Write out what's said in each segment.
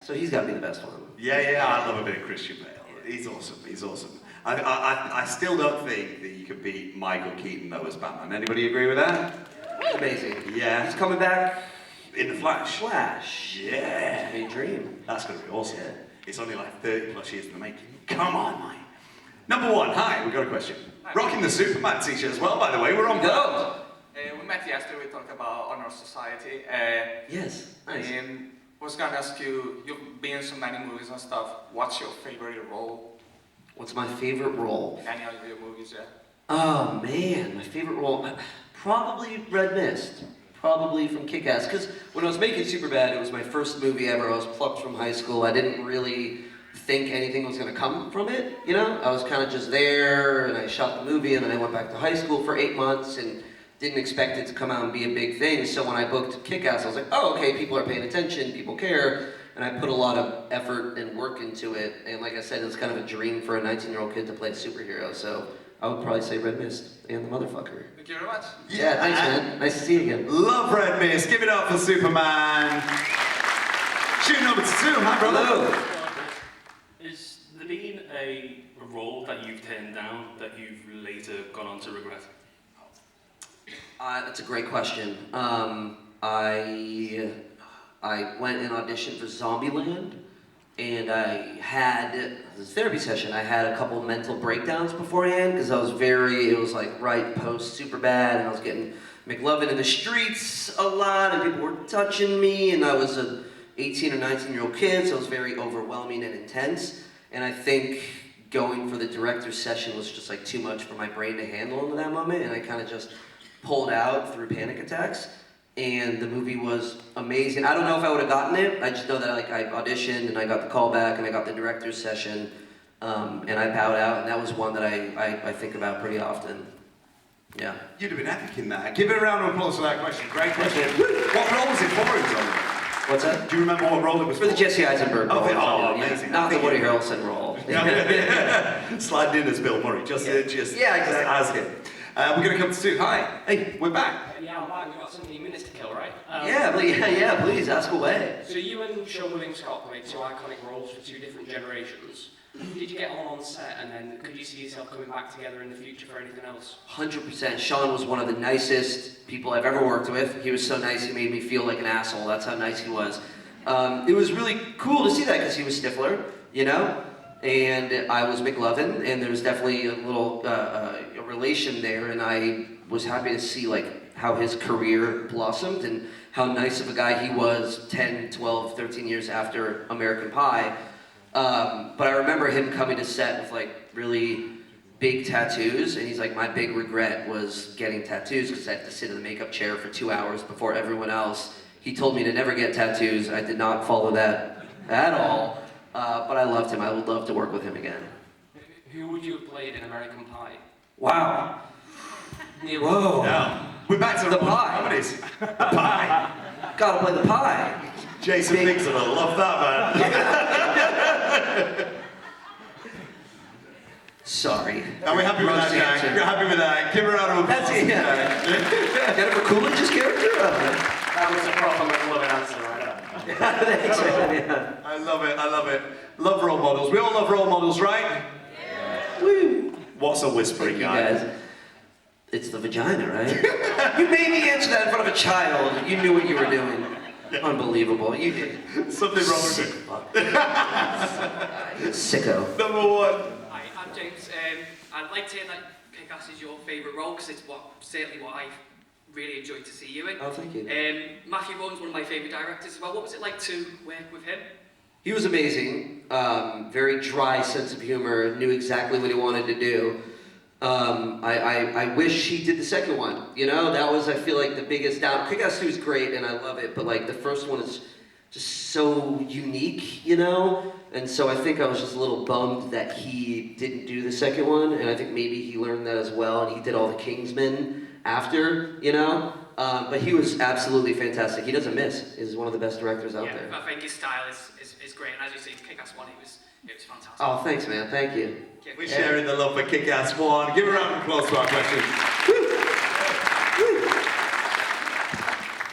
So he's got to be the best one. Yeah, I love a bit of Christian Bale. He's awesome. I still don't think that you could beat Michael Keaton though as Batman. Anybody agree with that? Amazing. Yeah. He's coming back. In the Flash. Yeah. It's a dream. That's going to be awesome. Yeah. It's only like 30 plus years in the making. Come on, mate. Number one, hi, we've got a question. Hi. Rocking the Superman t-shirt as well, by the way. We're on go. We met yesterday, we talked about Honor Society. Yes, nice. I was going to ask you, you've been in so many movies and stuff, what's your favorite role? What's my favorite role? Any of your movies, yeah. Oh man, my favorite role, probably Red Mist. Probably from Kick-Ass, because when I was making Superbad, it was my first movie ever. I was plucked from high school. I didn't really think anything was going to come from it, you know? I was kind of just there, and I shot the movie, and then I went back to high school for 8 months, and didn't expect it to come out and be a big thing. So when I booked Kick-Ass, I was like, oh, okay, people are paying attention, people care, and I put a lot of effort and work into it. And like I said, it was kind of a dream for a 19-year-old kid to play a superhero, so I would probably say Red Mist and the motherfucker. Thank you very much. Yeah, thanks, man. Nice to see you again. Love Red Mist. Give it up for Superman. Tune number 2. Hi, brother. Hello. Is there been a role that you've turned down that you've later gone on to regret? That's a great question. I went and auditioned for Zombieland, and I had this therapy session. I had a couple mental breakdowns beforehand because it was like right post Superbad, and I was getting McLovin in the streets a lot, and people were touching me, and I was a 18 or 19-year-old kid, so it was very overwhelming and intense. And I think going for the director's session was just like too much for my brain to handle in that moment, and I kind of just pulled out through panic attacks. And the movie was amazing. I don't know if I would have gotten it. I just know that like I auditioned and I got the call back and I got the director's session, and I bowed out, and that was one that I think about pretty often. Yeah. You'd have been epic in that. Give it a round of applause for that question. Great question. What role was it for in Zombie? What's that? Do you remember what role it was for? The Jesse Eisenberg role. Oh, amazing. Not the Woody Harrelson role. Sliding in as Bill Murray, just exactly. as him. We're going to come to Stu. Hi. Hey, we're back. Yeah, I'm back. We've got 17 minutes to kill, right? Yeah, please, ask away. So you and Sean William Scott played two iconic roles for two different generations. Did you get on set, and then could you see yourself coming back together in the future for anything else? 100%. Sean was one of the nicest people I've ever worked with. He was so nice, he made me feel like an asshole. That's how nice he was. It was really cool to see that because he was Stifler, you know? And I was McLovin, and there was definitely a little a relation there, and I was happy to see like how his career blossomed and how nice of a guy he was 10, 12, 13 years after American Pie. But I remember him coming to set with like really big tattoos, and he's like, my big regret was getting tattoos because I have to sit in the makeup chair for 2 hours before everyone else. He told me to never get tattoos. I did not follow that at all. But I loved him. I would love to work with him again. Who would you have played in American Pie? Wow. Whoa. Yeah. We're back to the pie. The pie. Gotta play the pie. Jason Biggs would have loved that, man. Sorry. Are we happy with that, Jack? You're happy with that? Give her a round of applause. That's it, yeah. Jennifer Coolidge's character? That was a proper McLovin answer right now. Thanks, man. Yeah. I love it. Love role models. We all love role models, right? Yeah. Woo. What's a whispering guy? Guys. It's the vagina, right? You made me answer that in front of a child. You knew what you were doing. Yeah. Unbelievable. You did. Something wrong with it. Sicko. Number one. Hi, I'm James. I'd like to say that Kick-Ass is your favourite role because it's certainly what I've really enjoyed to see you in. Oh, thank you. Matthew Vaughan's one of my favourite directors as well. What was it like to work with him? He was amazing. Very dry sense of humor. Knew exactly what he wanted to do. I wish he did the second one. You know, that was, I feel like, the biggest down. Kick-Ass 2 is great, and I love it, but like the first one is just so unique, you know? And so I think I was just a little bummed that he didn't do the second one, and I think maybe he learned that as well, and he did all the Kingsmen after, you know? But he was absolutely fantastic. He doesn't miss. He's one of the best directors out there. I think his style is great, and as you see, Kick-Ass 1, it was fantastic. Oh, thanks, man. Thank you. We're sharing the love for Kick-Ass 1. Give a round of applause to our questions.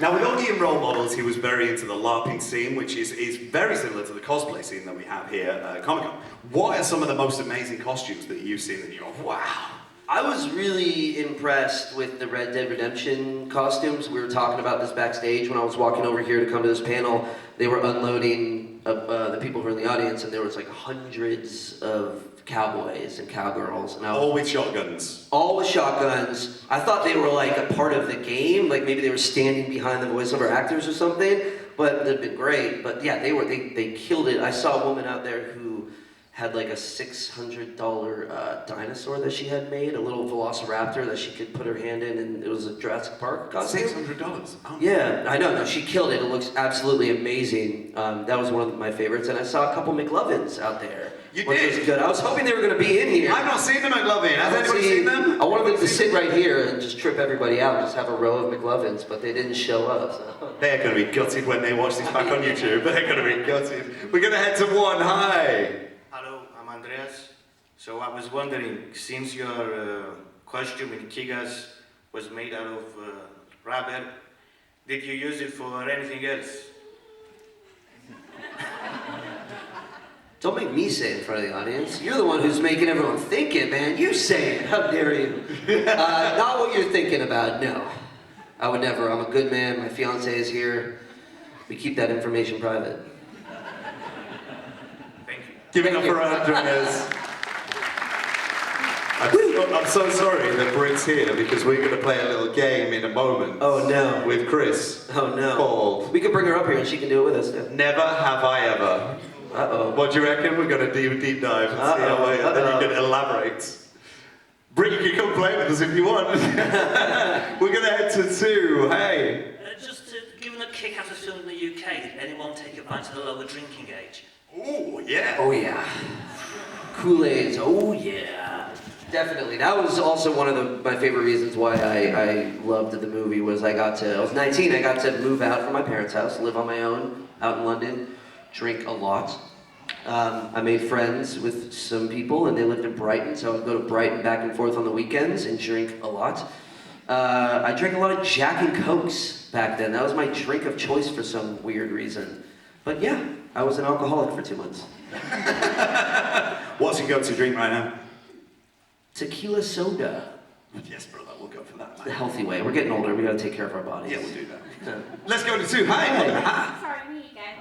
Now, with Augie and Role Models, he was very into the LARPing scene, which is very similar to the cosplay scene that we have here at Comic-Con. What are some of the most amazing costumes that you've seen that you go, wow? I was really impressed with the Red Dead Redemption costumes. We were talking about this backstage when I was walking over here to come to this panel. They were unloading the people who were in the audience, and there was like hundreds of cowboys and cowgirls. And All with shotguns. all with shotguns. I thought they were like a part of the game, like maybe they were standing behind the voiceover actors or something, but they'd been great. But yeah, they killed it. I saw a woman out there who had like a $600 dinosaur that she had made, a little velociraptor that she could put her hand in, and it was a Jurassic Park costume. $600? Oh. Yeah, I know. No, she killed it. It looks absolutely amazing. That was one of my favorites, and I saw a couple McLovins out there. You which did? was good. I was hoping they were going to be in here. I've not seen them at Loving. Has I anybody seen them? I wanted them to sit right here and just trip everybody out, just have a row of McLovins, but they didn't show up. So. They're going to be gutted when they watch this back on YouTube. They're going to be gutted. We're going to head to one. Hi. Hello, I'm Andreas. So I was wondering, since your costume in Kigas was made out of rubber, did you use it for anything else? Don't make me say it in front of the audience. You're the one who's making everyone think it, man. You say it. How dare you? Not what you're thinking about, no. I would never. I'm a good man. My fiance is here. We keep that information private. Thank you. Give it up for Andreas. I'm so sorry that Britt's here because we're going to play a little game in a moment. Oh, no. With Chris. Oh, no. Called We could bring her up here and she can do it with us, too. Never Have I Ever. Uh-oh. What do you reckon? We're going to do a deep dive and see how way, and then you can elaborate. Britt, you can come play with us if you want. We're going to head to 2. Hey. Just given the kick out of film in the UK, did anyone take advantage of the lower drinking age? Oh, yeah. Oh, yeah. Kool-Aids, oh, yeah. Definitely. That was also one of my favorite reasons why I loved the movie was I was 19, I got to move out from my parents' house, live on my own out in London, drink a lot. I made friends with some people and they lived in Brighton, so I would go to Brighton back and forth on the weekends and drink a lot. I drank a lot of Jack and Cokes back then. That was my drink of choice for some weird reason. But yeah, I was an alcoholic for 2 months. What's your go-to drink right now? Tequila soda. Yes, brother, we'll go for that, The man. healthy way. We're getting older. We gotta take care of our bodies. Yeah, we'll do that. Yeah. Let's go to 2. Hi. Sorry, me again.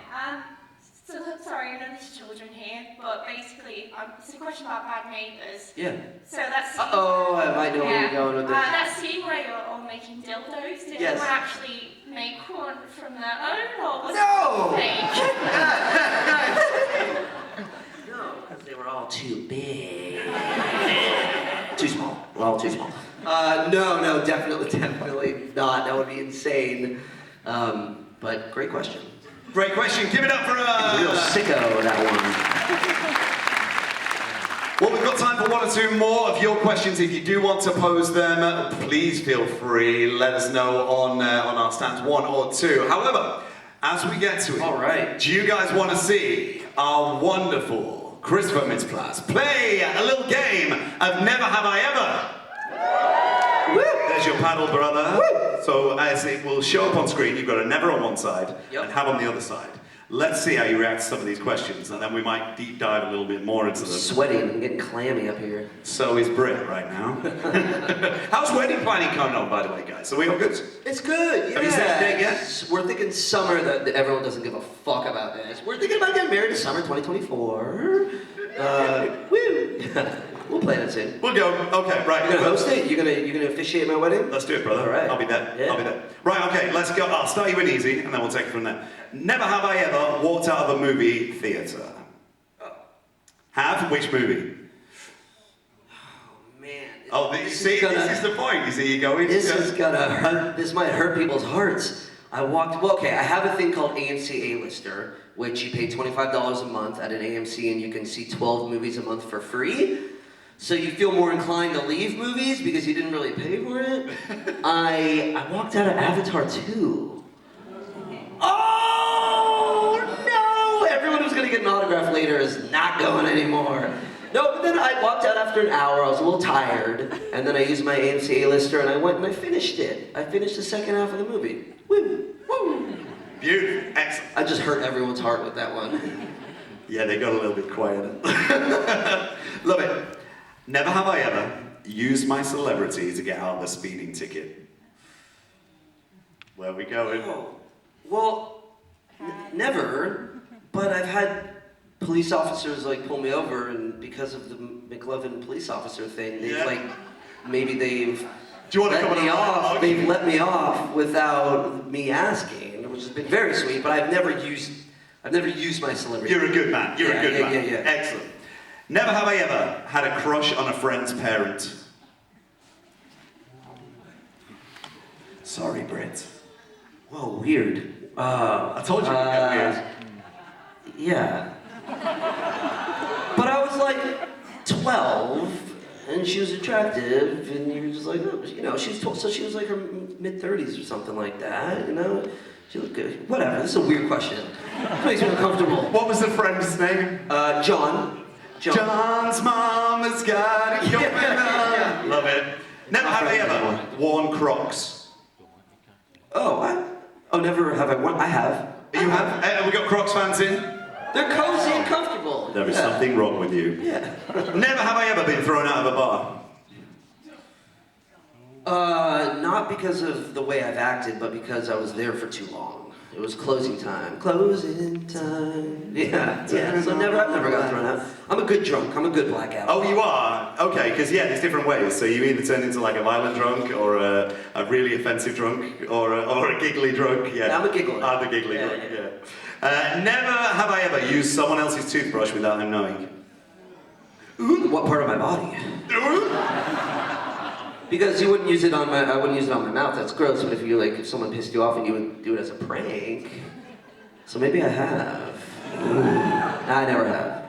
So sorry, I know there's children here, but basically, it's a question about bad neighbours. Yeah. So that's Uh-oh, I might know where you're going with this. that scene where you're all making dildos. Did Yes. anyone actually make one from their own, or was No! it fake? No, because they were all too big. Too small. We're all too small. No, definitely not. That would be insane. But great question. Great question. Give it up for Real sicko, that one. Well, we've got time for 1 or 2 more of your questions. If you do want to pose them, please feel free. Let us know on our stands 1 or 2. However, as we get to it, All right. do you guys want to see our wonderful Christopher Mintz-Plasse play a little game of Never Have I Ever? Woo! There's your paddle, brother. Woo! So as it will show up on screen, you've got a never on one side Yep. and have on the other side. Let's see how you react to some of these questions, and then we might deep dive a little bit more into them. Sweating. I'm getting clammy up here. So is Britt right now. How's wedding planning coming on, by the way, guys? Are we all good? It's good, yeah. Have you set a date yet? We're thinking summer, that everyone doesn't give a fuck about this. We're thinking about getting married in summer 2024. Woo! We'll plan it soon. We'll go. Okay, right. You're gonna host it? You're gonna officiate my wedding? Let's do it, brother. All right. I'll be there. Yeah. I'll be there. Right, okay, let's go. I'll start you in easy, and then we'll take it from there. Never have I ever walked out of a movie theatre. Have? Which movie? Oh man. Oh, This see, is gonna- this is the point. You see, you're going. This is gonna hurt. This might hurt people's hearts. I have a thing called AMC A-Lister, which you pay $25 a month at an AMC and you can see 12 movies a month for free. So you feel more inclined to leave movies because you didn't really pay for it. I walked out of Avatar 2. Oh no! Everyone who's gonna get an autograph later is not going anymore. No, but then I walked out after an hour. I was a little tired, and then I used my AMC A-lister, and I went and I finished it. I finished the second half of the movie. Woo! Woo! Beautiful. Excellent. I just hurt everyone's heart with that one. Yeah, they got a little bit quieter. Love it. Never have I ever used my celebrity to get out of a speeding ticket. Where are we going? Oh, well, never. But I've had police officers like pull me over, and because of the McLovin police officer thing, they've maybe they've Do you want to come let me on a off. ride? They've let me off without me asking, which has been very sweet. But I've never used my celebrity. You're a good man. You're a good man. Yeah. Excellent. Never have I ever had a crush on a friend's parent. Sorry, Brett. Whoa, weird. I told you it would get weird. Yeah. But I was like 12, and she was attractive, and you were just like, oh, you know, so she was like her mid-30s or something like that, you know? She looked good. Whatever, this is a weird question. It makes me uncomfortable. What was the friend's name? John. John's mom has got it going on. Yeah. Love it. Never have I ever worn Crocs. Never have I worn. I have. You have? We got Crocs fans in? They're cozy and comfortable. There is something wrong with you. Yeah. Never have I ever been thrown out of a bar. Not because of the way I've acted, but because I was there for too long. It was closing time. Closing time. Yeah. So I've never got thrown out. I'm a good drunk. I'm a good blackout. Oh, you are? Okay, because there's different ways. So you either turn into like a violent drunk, or a really offensive drunk, or a giggly drunk. Yeah. I'm a giggler. I'm a giggly drunk, yeah. Never have I ever used someone else's toothbrush without them knowing. What part of my body? Because I wouldn't use it on my mouth. That's gross. But if someone pissed you off and you would do it as a prank, so maybe I have. Nah, I never have.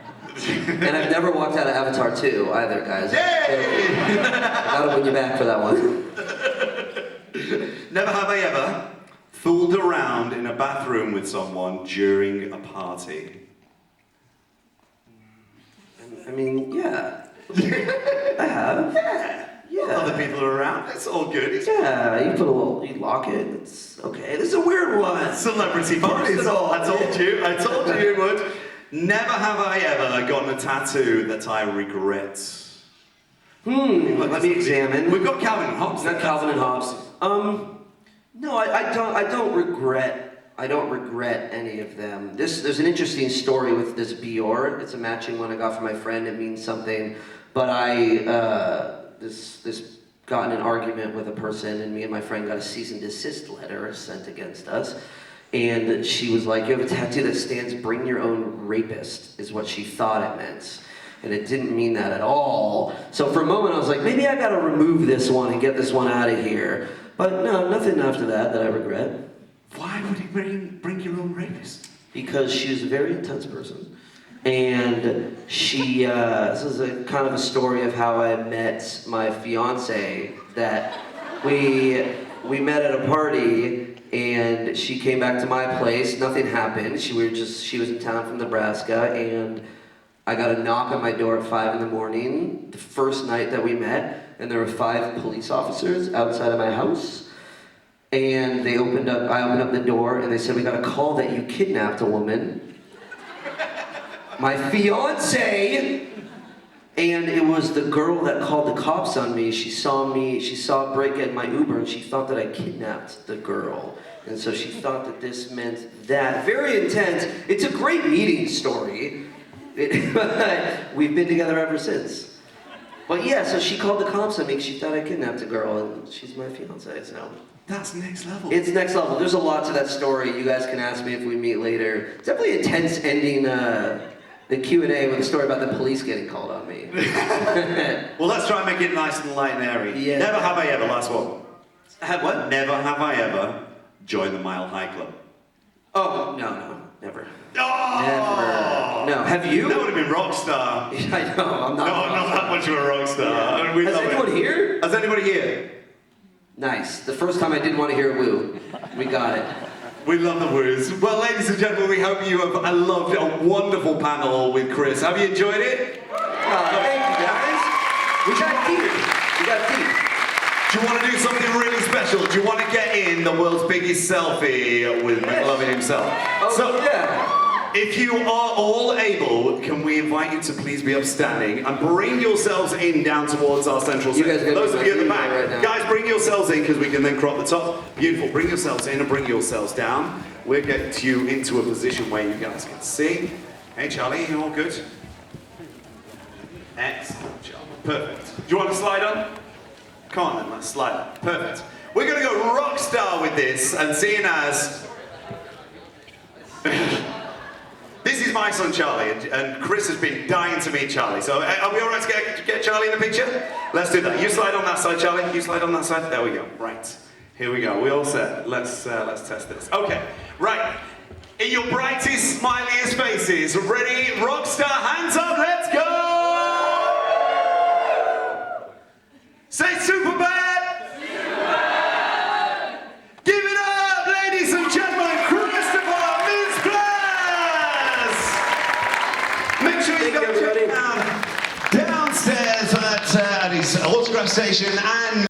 And I've never walked out of Avatar 2 either, guys. Yay! Gotta win you back for that one. Never have I ever fooled around in a bathroom with someone during a party. I mean, yeah. I have. Yeah. Other people are around. It's all good. Yeah, you lock it. It's okay. This is a weird one. Celebrity parties. I told you it would. Never have I ever gotten a tattoo that I regret. Let me examine. We've got Calvin and Hobbes. We've got Calvin and Hobbes. No, I don't regret any of them. There's an interesting story with this Bior. It's a matching one I got from my friend. It means something. But this got in an argument with a person, and me and my friend got a cease and desist letter sent against us. And she was like, you have a tattoo that stands "Bring Your Own Rapist," is what she thought it meant. And it didn't mean that at all. So for a moment I was like, maybe I gotta remove this one and get this one out of here. But no, nothing after that I regret. Why would he bring your own rapist? Because she was a very intense person. And she, this is a kind of a story of how I met my fiance, that we met at a party, and she came back to my place. Nothing happened. She was in town from Nebraska, and I got a knock on my door at 5 in the morning, the first night that we met, and there were 5 police officers outside of my house. And I opened up the door, and they said, we got a call that you kidnapped a woman. My fiance! And it was the girl that called the cops on me. She saw a break in my Uber, and she thought that I kidnapped the girl. And so she thought that this meant that. Very intense. It's a great meeting story. We've been together ever since. But yeah, so she called the cops on me because she thought I kidnapped a girl, and she's my fiance, so. That's next level. It's next level. There's a lot to that story. You guys can ask me if we meet later. It's definitely intense ending the Q&A with a story about the police getting called on me. Well, let's try and make it nice and light and airy. Yeah. Never have I ever, last one. Had what? Never have I ever joined the Mile High Club. Oh, no, never. Oh! Never. No, have you? That would have been Rockstar. I know, I'm not. No, not that much of a Rockstar. Yeah. Has anyone here? Has anybody here? Nice. The first time I didn't want to hear a woo. We got it. We love the woos. Well, ladies and gentlemen, we hope you have loved a wonderful panel with Chris. Have you enjoyed it? Thank you, guys. We got deep. We got deep. Do you want to do something really special? Do you want to get in the world's biggest selfie with McLovin himself? Oh, yeah. If you are all able, can we invite you to please be upstanding and bring yourselves in down towards our central You stage. guys are gonna Those be of you at the my back, right now. guys, bring yourselves in because we can then crop the top. Beautiful. Bring yourselves in and bring yourselves down. We'll get you into a position where you guys can see. Hey, Charlie, you all good? Excellent job. Perfect. Do you want to slide on? Come on then, let's slide on. Perfect. We're going to go rock star with this, and seeing as this is my son Charlie, and Chris has been dying to meet Charlie. So are we all right to get Charlie in the picture? Let's do that. You slide on that side, Charlie. You slide on that side. There we go. Right. Here we go. We all set. Let's test this. Okay. Right. In your brightest, smiliest faces, ready? Rockstar, hands up. Let's go. Say super bad. Give it up, ladies and gentlemen. Christopher mintz-plasse. Make sure you go check him out downstairs at his autograph station and